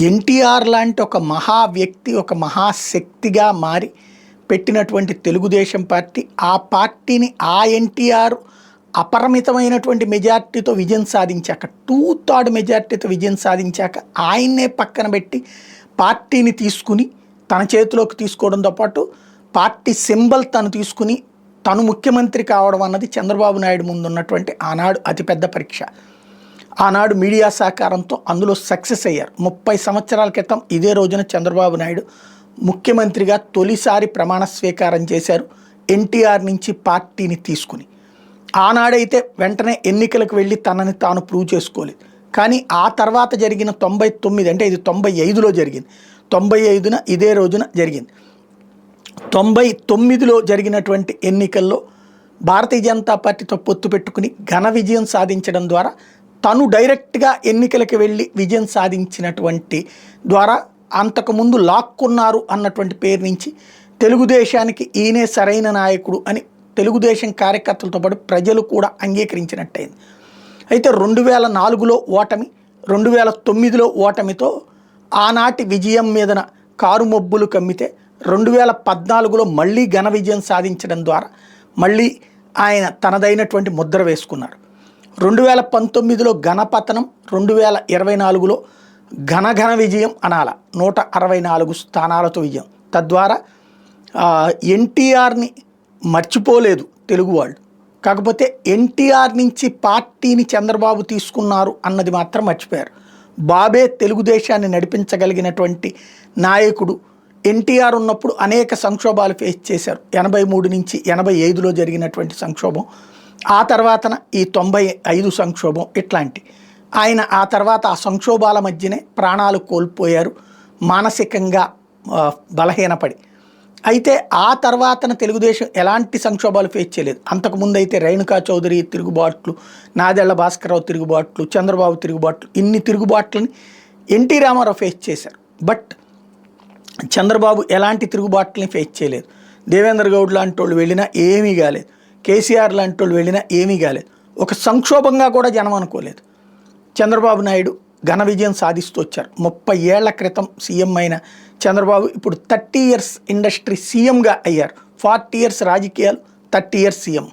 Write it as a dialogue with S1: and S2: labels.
S1: ఎన్టీఆర్ లాంటి ఒక మహా వ్యక్తి, ఒక మహాశక్తిగా మారి పెట్టినటువంటి తెలుగుదేశం పార్టీ, ఆ పార్టీని ఆ ఎన్టీఆర్ అపరిమితమైనటువంటి మెజార్టీతో విజయం సాధించాక, 2/3 మెజార్టీతో విజయం సాధించాక ఆయన్నే పక్కన పెట్టి పార్టీని తీసుకుని తన చేతిలోకి తీసుకోవడంతో పాటు పార్టీ సింబల్ తను తీసుకుని తను ముఖ్యమంత్రి కావడం అన్నది చంద్రబాబు నాయుడు ముందున్నటువంటి ఆనాడు అతిపెద్ద పరీక్ష. ఆనాడు మీడియా సహకారంతో అందులో సక్సెస్ అయ్యారు. 30 సంవత్సరాల క్రితం ఇదే రోజున చంద్రబాబు నాయుడు ముఖ్యమంత్రిగా తొలిసారి ప్రమాణ స్వీకారం చేశారు, ఎన్టీఆర్ నుంచి పార్టీని తీసుకుని. ఆనాడైతే వెంటనే ఎన్నికలకు వెళ్ళి తనని తాను ప్రూవ్ చేసుకోలేదు. కానీ ఆ తర్వాత జరిగిన 99, అంటే ఇది 95లో జరిగింది, 95న ఇదే రోజున జరిగింది. 99లో జరిగినటువంటి ఎన్నికల్లో భారతీయ జనతా పార్టీతో పొత్తు పెట్టుకుని ఘన విజయం సాధించడం ద్వారా తను డైరెక్ట్గా ఎన్నికలకు వెళ్ళి విజయం సాధించినటువంటి ద్వారా అంతకుముందు లాక్కున్నారు అన్నటువంటి పేరు నుంచి తెలుగుదేశానికి ఈయనే సరైన నాయకుడు అని తెలుగుదేశం కార్యకర్తలతో పాటు ప్రజలు కూడా అంగీకరించినట్టయింది. అయితే 2004లో ఓటమి, 2009లో ఓటమితో ఆనాటి విజయం మీదన కారు మబ్బులు కమ్మితే 2014లో మళ్ళీ ఘన విజయం సాధించడం ద్వారా మళ్ళీ ఆయన తనదైనటువంటి ముద్ర వేసుకున్నారు. 2019లో ఘనపతనం, 2024లో ఘన విజయం అనాల, 164 స్థానాలతో విజయం. తద్వారా ఎన్టీఆర్ని మర్చిపోలేదు తెలుగు వాళ్ళు. కాకపోతే ఎన్టీఆర్ నుంచి పార్టీని చంద్రబాబు తీసుకున్నారు అన్నది మాత్రం మర్చిపోయారు. బాబే తెలుగుదేశాన్ని నడిపించగలిగినటువంటి నాయకుడు. ఎన్టీఆర్ ఉన్నప్పుడు అనేక సంక్షోభాలు ఫేస్ చేశారు. 83 నుంచి 85లో జరిగినటువంటి సంక్షోభం, ఆ తర్వాతన ఈ 95 సంక్షోభం, ఇట్లాంటి ఆయన ఆ తర్వాత ఆ సంక్షోభాల మధ్యనే ప్రాణాలు కోల్పోయారు, మానసికంగా బలహీనపడి. అయితే ఆ తర్వాతన తెలుగుదేశం ఎలాంటి సంక్షోభాలు ఫేస్ చేయలేదు. అంతకుముందు అయితే రేణుకా చౌదరి తిరుగుబాట్లు, నాదెళ్ల భాస్కరరావు తిరుగుబాట్లు, చంద్రబాబు తిరుగుబాట్లు, ఇన్ని తిరుగుబాట్లని ఎన్టీ రామారావు ఫేస్ చేశారు. బట్ చంద్రబాబు ఎలాంటి తిరుగుబాట్లని ఫేస్ చేయలేదు. దేవేంద్ర గౌడ్ లాంటి వాళ్ళు వెళ్ళినా ఏమీ కాలేదు, కేసీఆర్ లాంటి వాళ్ళు వెళ్ళినా ఏమీ కాలేదు. ఒక సంక్షోభంగా కూడా జనం అనుకోలేదు. చంద్రబాబు నాయుడు ఘన విజయం సాధిస్తూ వచ్చారు. 30 ఏళ్ల క్రితం సీఎం అయిన చంద్రబాబు ఇప్పుడు 30 ఇయర్స్ ఇండస్ట్రీ సీఎంగా అయ్యారు. 40 ఇయర్స్ రాజకీయాలు, 30 ఇయర్స్ సీఎం.